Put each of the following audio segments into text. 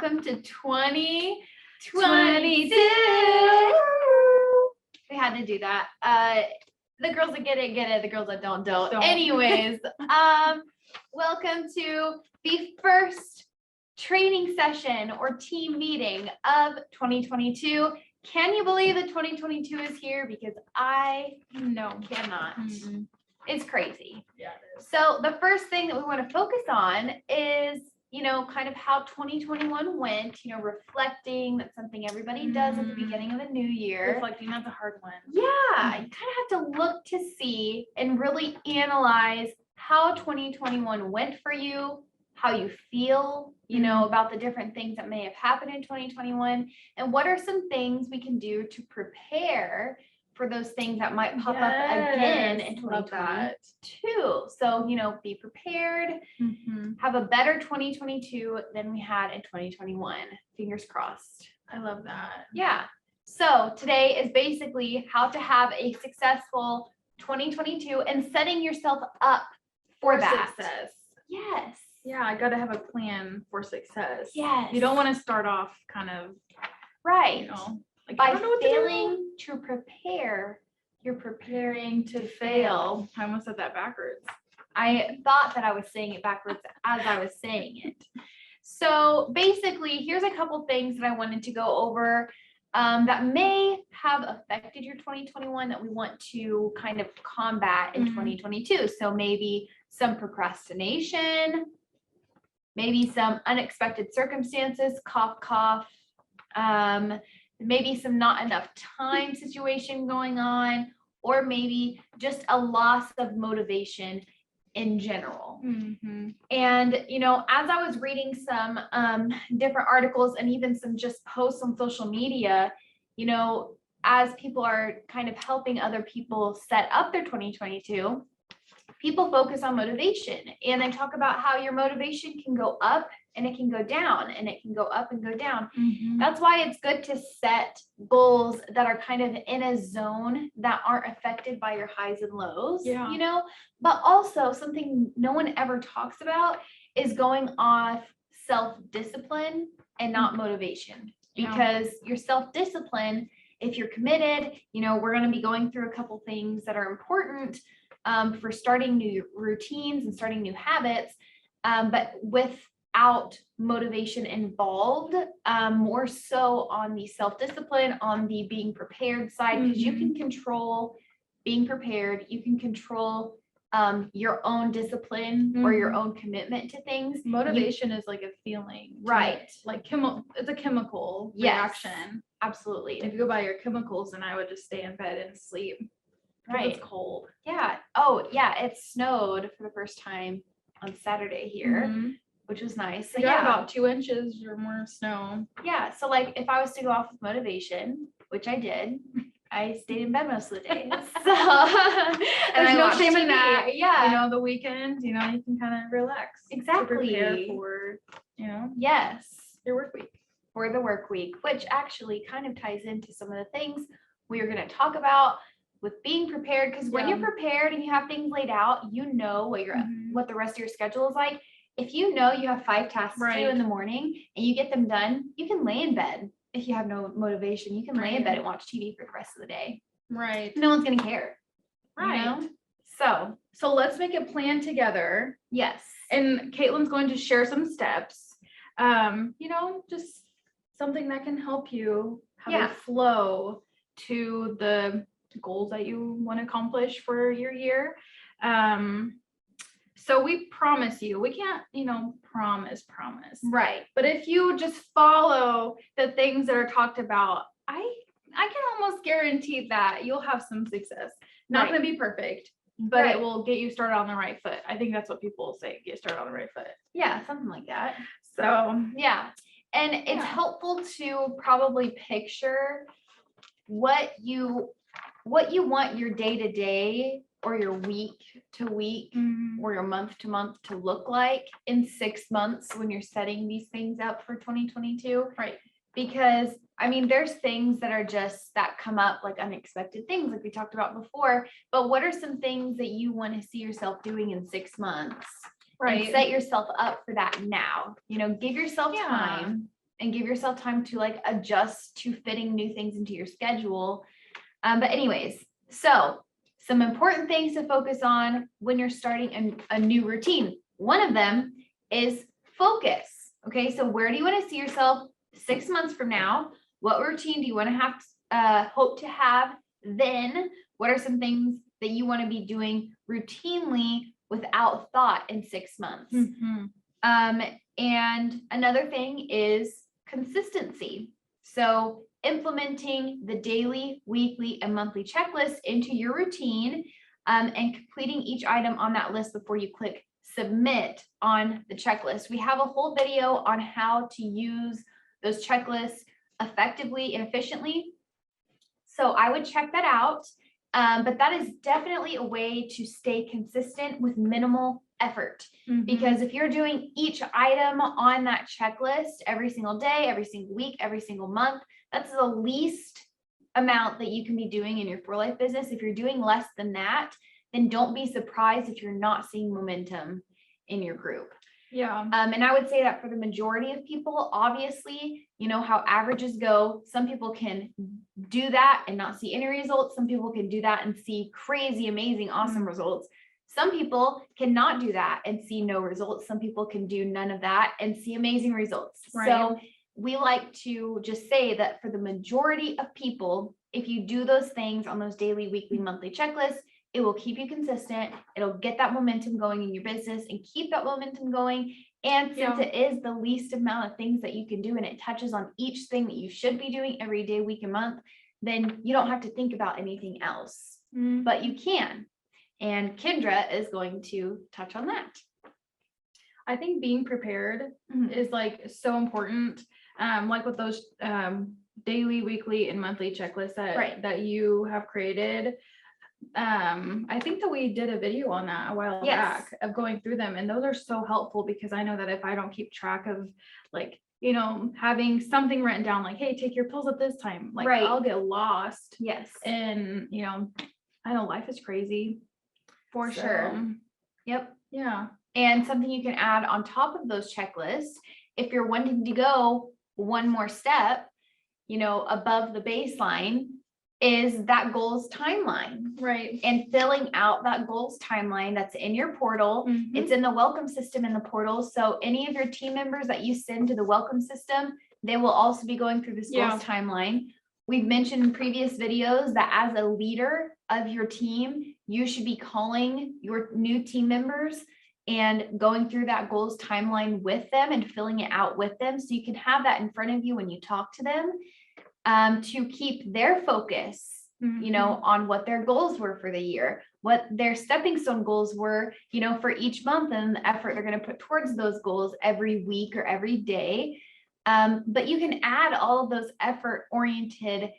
welcome to 2022. We had to do that. The girls that get it, the girls that don't. Anyways, welcome to the first training session or team meeting of 2022. Can you believe that 2022 is here? Because I cannot. Mm-hmm. It's crazy. Yeah, it is. So the first thing that we want to focus on is, kind of how 2021 went, reflecting. That's something everybody does at the beginning of a new year. Reflecting, that's a hard one. Yeah, you kind of have to look to see and really analyze how 2021 went for you, how you feel, about the different things that may have happened in 2021, and what are some things we can do to prepare for those things that might pop up again in 2022. So, be prepared, have a better 2022 than we had in 2021. Fingers crossed. I love that. Yeah. So today is basically how to have a successful 2022 and setting yourself up for that. Success. Yes. Yeah, I got to have a plan for success. Yes. You don't want to start off kind of, right. Like, By I don't know what failing to prepare, you're preparing to fail. I almost said that backwards. I thought that I was saying it backwards as I was saying it. So basically, here's a couple things that I wanted to go over that may have affected your 2021 that we want to kind of combat in 2022. So maybe some procrastination, maybe some unexpected circumstances, cough, cough. Maybe some not enough time situation going on, or maybe just a loss of motivation in general. And, as I was reading some different articles and even some just posts on social media, as people are kind of helping other people set up their 2022, people focus on motivation, and they talk about how your motivation can go up and it can go down, and it can go up and go down. That's why it's good to set goals that are kind of in a zone that aren't affected by your highs and lows, but also something no one ever talks about is going off self-discipline and not motivation, because your self-discipline, if you're committed, we're going to be going through a couple things that are important for starting new routines and starting new habits, but without motivation involved, more so on the self-discipline, on the being prepared side, because you can control being prepared, you can control your own discipline or your own commitment to things. Motivation is like a feeling, right? Like it's a chemical reaction. Absolutely. If you go by your chemicals, then I would just stay in bed and sleep. Right. It's cold. Yeah. Oh, yeah. It snowed for the first time on Saturday here, which was nice. So yeah, about 2 inches or more of snow. Yeah. So like, if I was to go off with motivation, which I did, I stayed in bed most of the days. So and there's no shame TV. in that. Yeah. The weekend, you can kind of relax. Exactly. To prepare for, yes, your work week. For the work week, which actually kind of ties into some of the things we are going to talk about with being prepared, because when you're prepared and you have things laid out, what your what the rest of your schedule is like. If you have 5 tasks to do in the morning and you get them done, you can lay in bed. If you have no motivation, you can lay in bed and watch TV for the rest of the day. Right. No one's gonna care. Right. So let's make a plan together. Yes. And Caitlin's going to share some steps. Just something that can help you have a flow to the goals that you want to accomplish for your year. So we promise you, we can't, promise. Right. But if you just follow the things that are talked about, I can almost guarantee that you'll have some success. Not going to be perfect, but it will get you started on the right foot. I think that's what people say, get started on the right foot. Yeah, something like that. So, yeah. And it's helpful to probably picture what you want your day-to-day or your week-to-week or your month-to-month to look like in 6 months when you're setting these things up for 2022. Right. Because there's things that come up, like unexpected things like we talked about before, but what are some things that you want to see yourself doing in 6 months? Right. And set yourself up for that now. Give yourself time and give yourself time to like adjust to fitting new things into your schedule. But anyways, so some important things to focus on when you're starting a new routine. One of them is focus. Okay, so where do you want to see yourself 6 months from now? What routine do you want to have, hope to have then? What are some things that you want to be doing routinely without thought in 6 months? And another thing is consistency. So implementing the daily, weekly, and monthly checklist into your routine, and completing each item on that list before you click submit on the checklist. We have a whole video on how to use those checklists effectively and efficiently. So I would check that out. But that is definitely a way to stay consistent with minimal effort. Because if you're doing each item on that checklist every single day, every single week, every single month, that's the least amount that you can be doing in your For Life business. If you're doing less than that, then don't be surprised if you're not seeing momentum in your group. Yeah. And I would say that for the majority of people, obviously, you know how averages go. Some people can do that and not see any results. Some people can do that and see crazy, amazing, awesome results. Some people cannot do that and see no results. Some people can do none of that and see amazing results. Right. So we like to just say that for the majority of people, if you do those things on those daily, weekly, monthly checklists, it will keep you consistent. It'll get that momentum going in your business and keep that momentum going. And since it is the least amount of things that you can do and it touches on each thing that you should be doing every day, week, and month, then you don't have to think about anything else, but you can. And Kendrah is going to touch on that. I think being prepared is like so important. Like with those daily, weekly, and monthly checklists that you have created. I think that we did a video on that a while back of going through them, and those are so helpful because I know that if I don't keep track of like, you know, having something written down like, hey, take your pills at this time, like I'll get lost. Yes. And you know, I know life is crazy. For sure. Yep. Yeah. And something you can add on top of those checklists, if you're wanting to go one more step, you know, above the baseline, is that goals timeline. Right. And filling out that goals timeline that's in your portal. It's in the welcome system in the portal. So any of your team members that you send to the welcome system, they will also be going through this goals timeline. We've mentioned in previous videos that as a leader of your team, you should be calling your new team members and going through that goals timeline with them and filling it out with them. So you can have that in front of you when you talk to them, to keep their focus, you know, on what their goals were for the year, what their stepping stone goals were, you know, for each month and the effort they're going to put towards those goals every week or every day. But you can add all of those effort-oriented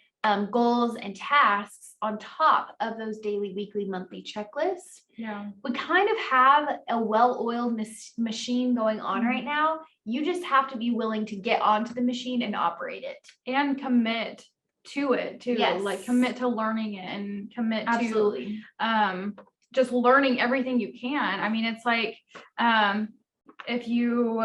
goals and tasks on top of those daily, weekly, monthly checklists. Yeah. We kind of have a well-oiled machine going on right now. You just have to be willing to get onto the machine and operate it. And commit to it too. Yes. Like commit to learning it and commit Absolutely. to just learning everything you can. I mean, it's like if you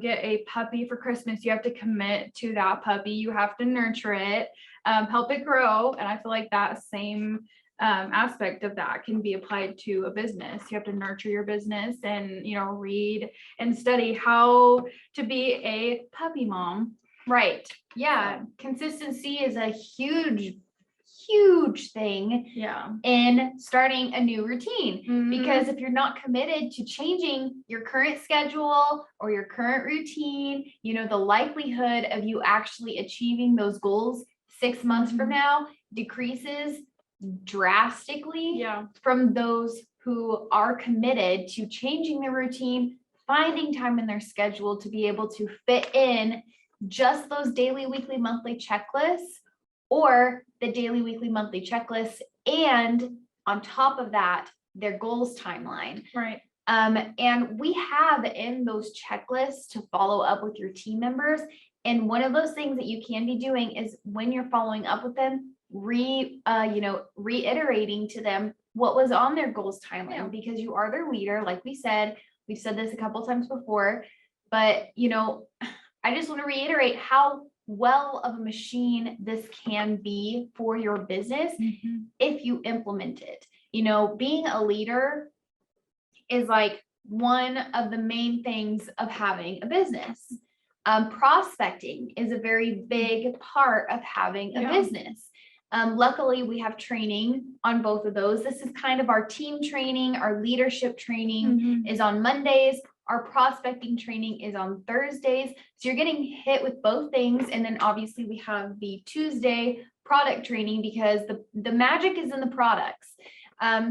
get a puppy for Christmas, you have to commit to that puppy. You have to nurture it, help it grow. And I feel like that same aspect of that can be applied to a business. You have to nurture your business and, you know, read and study how to be a puppy mom. Right. Yeah. Consistency is a huge thing in starting a new routine, because if you're not committed to changing your current schedule or your current routine, you know, the likelihood of you actually achieving those goals 6 months from now decreases drastically from those who are committed to changing their routine, finding time in their schedule to be able to fit in just those daily, weekly, monthly checklists, or the daily, weekly, monthly checklists, and on top of that, their goals timeline. Right. And we have in those checklists to follow up with your team members. And one of those things that you can be doing is when you're following up with them, reiterating to them what was on their goals timeline, because you are their leader. Like we've said this a couple times before, but you know, I just want to reiterate how well of a machine this can be for your business if you implement it. You know, being a leader is like one of the main things of having a business. Prospecting is a very big part of having a business. Luckily, we have training on both of those. This is kind of our team training. Our leadership training is on Mondays. Our prospecting training is on Thursdays. So you're getting hit with both things. And then obviously we have the Tuesday product training because the magic is in the products.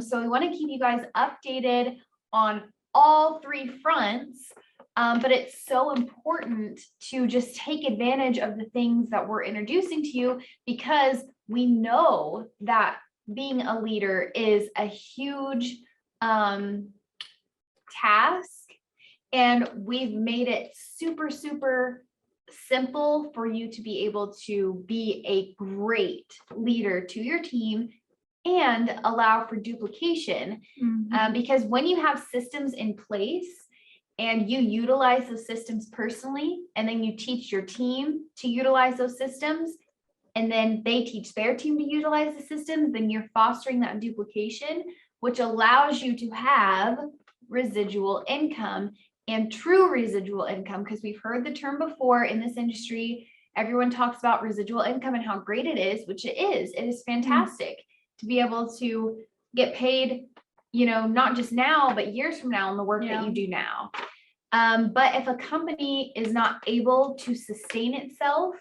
So we want to keep you guys updated on all three fronts. But it's so important to just take advantage of the things that we're introducing to you, because we know that being a leader is a huge task. And we've made it super, super simple for you to be able to be a great leader to your team and allow for duplication. Because when you have systems in place and you utilize those systems personally, and then you teach your team to utilize those systems, and then they teach their team to utilize the systems, then you're fostering that duplication, which allows you to have residual income and true residual income. Because we've heard the term before in this industry, everyone talks about residual income and how great it is, which it is fantastic to be able to get paid, you know, not just now, but years from now on the work that you do now. But if a company is not able to sustain itself,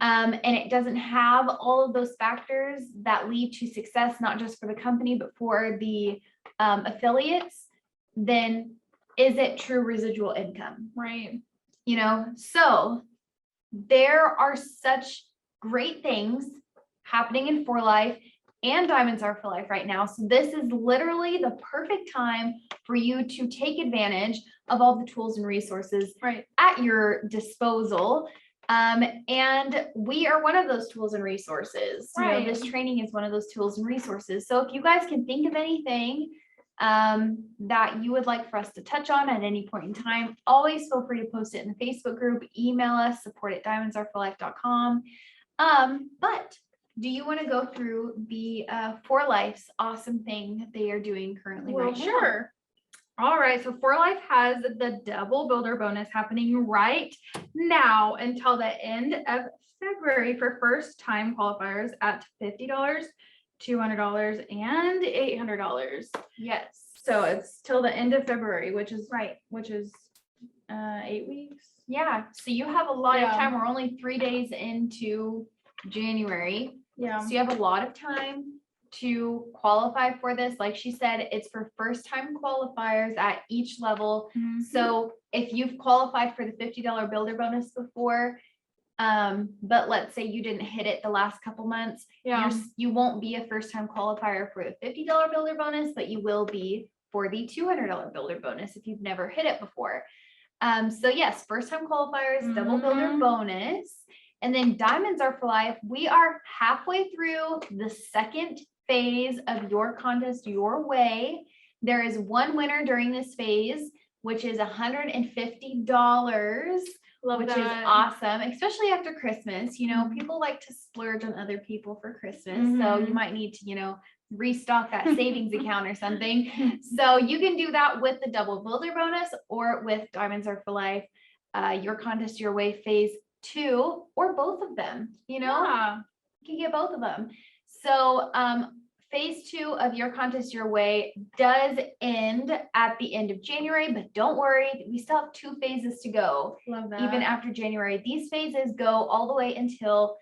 and it doesn't have all of those factors that lead to success, not just for the company, but for the affiliates, then is it true residual income? Right. You know, so there are such great things happening in 4Life and DiamondsR4Life right now. So this is literally the perfect time for you to take advantage of all the tools and resources at your disposal. And we are one of those tools and resources. You know, this training is one of those tools and resources. So if you guys can think of anything that you would like for us to touch on at any point in time, always feel free to post it in the Facebook group, email us, support@DiamondsR4Life.com. But do you want to go through the 4Life's awesome thing that they are doing currently right now? Sure. All right, so 4Life has the double builder bonus happening right now until the end of February for first time qualifiers at $50, $200, and $800. Yes. So it's till the end of February, which is 8 weeks. Yeah. So you have a lot of time. We're only 3 days into January. Yeah. So you have a lot of time to qualify for this. Like she said, it's for first time qualifiers at each level. So if you've qualified for the $50 builder bonus before, but let's say you didn't hit it the last couple months, you won't be a first time qualifier for the $50 builder bonus, but you will be for the $200 builder bonus if you've never hit it before. So yes, first time qualifiers, double builder bonus. And then DiamondsR4Life, we are halfway through the second phase of Your Contest Your Way. There is one winner during this phase, which is $150. Which is awesome, especially after Christmas. You know, people like to splurge on other people for Christmas. So you might need to, you know, restock that savings account or something. So you can do that with the double builder bonus or with DiamondsR4Life, Your Contest Your Way phase 2, or both of them, you know, you can get both of them. So phase 2 of Your Contest Your Way does end at the end of January, but don't worry, we still have 2 phases to go. Love that. Even after January. These phases go all the way until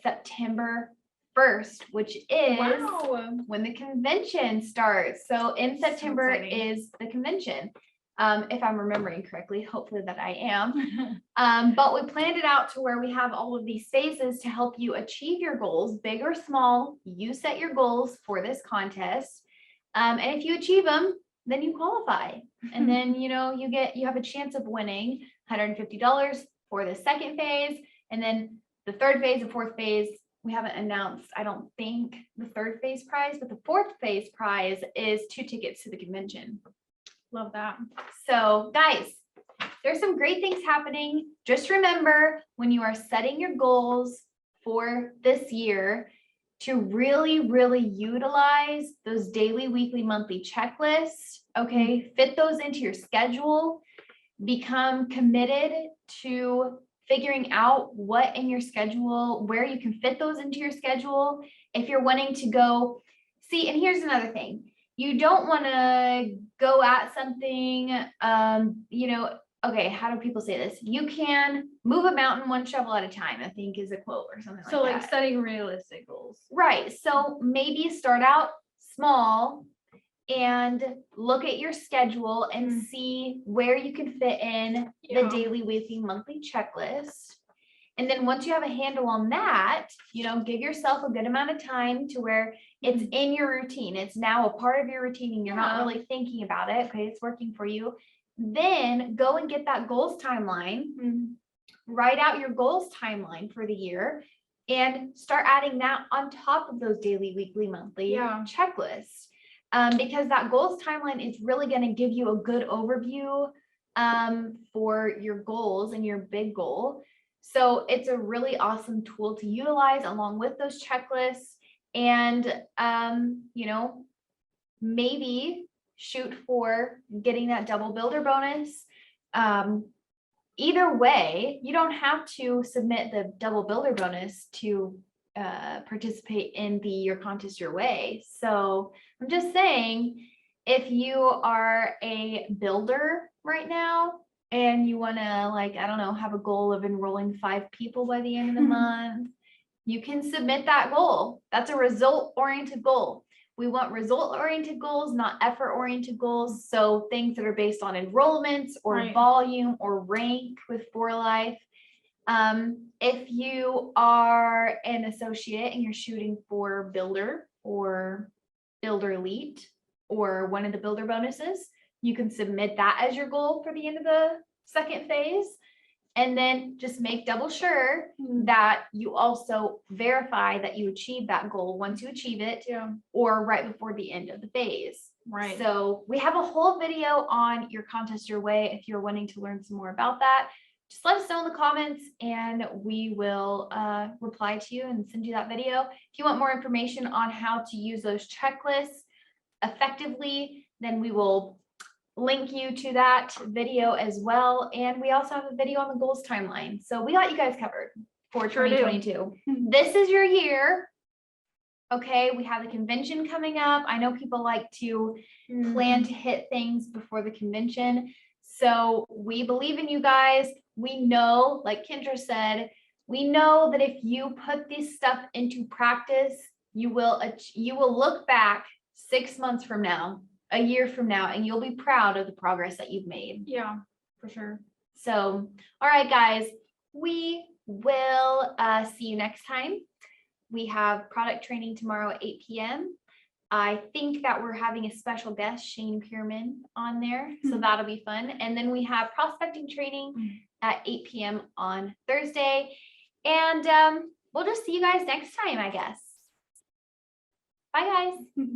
September 1st, which is when the convention starts. So in September is the convention. If I'm remembering correctly, hopefully that I am. But we planned it out to where we have all of these phases to help you achieve your goals, big or small. You set your goals for this contest. And if you achieve them, then you qualify. And then, you know, you have a chance of winning $150 for the second phase. And then the third phase and fourth phase, we haven't announced, I don't think, the third phase prize, but the fourth phase prize is 2 tickets to the convention. Love that. So guys, there's some great things happening. Just remember when you are setting your goals for this year to really, really utilize those daily, weekly, monthly checklists. Okay, fit those into your schedule. Become committed to figuring out what in your schedule, where you can fit those into your schedule. If you're wanting to go, see, and here's another thing. You don't want to go at something, okay, how do people say this? You can move a mountain one shovel at a time, I think is a quote or something like that. So like setting realistic goals. Right. So maybe start out small and look at your schedule and see where you can fit in the daily, weekly, monthly checklist. And then once you have a handle on that, give yourself a good amount of time to where it's in your routine. It's now a part of your routine and you're not really thinking about it. Okay, it's working for you. Then go and get that goals timeline. Write out your goals timeline for the year and start adding that on top of those daily, weekly, monthly checklists. Because that goals timeline is really going to give you a good overview for your goals and your big goal. So it's a really awesome tool to utilize along with those checklists and, maybe shoot for getting that double builder bonus. Either way, you don't have to submit the double builder bonus to participate in the Your Contest Your Way. So I'm just saying, if you are a builder right now and you want to have a goal of enrolling 5 people by the end of the month, you can submit that goal. That's a result-oriented goal. We want result-oriented goals, not effort-oriented goals. So things that are based on enrollments or volume or rank with 4Life. If you are an associate and you're shooting for builder or builder elite or one of the builder bonuses, you can submit that as your goal for the end of the second phase. And then just make double sure that you also verify that you achieve that goal once you achieve it or right before the end of the phase. Right. So we have a whole video on Your Contest Your Way if you're wanting to learn some more about that. Just let us know in the comments and we will reply to you and send you that video. If you want more information on how to use those checklists effectively, then we will link you to that video as well. And we also have a video on the goals timeline. So we got you guys covered for 2022. This is your year. Okay, we have the convention coming up. I know people like to plan to hit things before the convention. So we believe in you guys. We know, like Kendrah said, we know that if you put this stuff into practice, you will look back 6 months from now, a year from now, and you'll be proud of the progress that you've made. Yeah, for sure. So, all right, guys, we will see you next time. We have product training tomorrow at 8 p.m. I think that we're having a special guest, Shane Pierman, on there. So that'll be fun. And then we have prospecting training at 8 p.m. on Thursday. And we'll just see you guys next time, I guess. Bye, guys.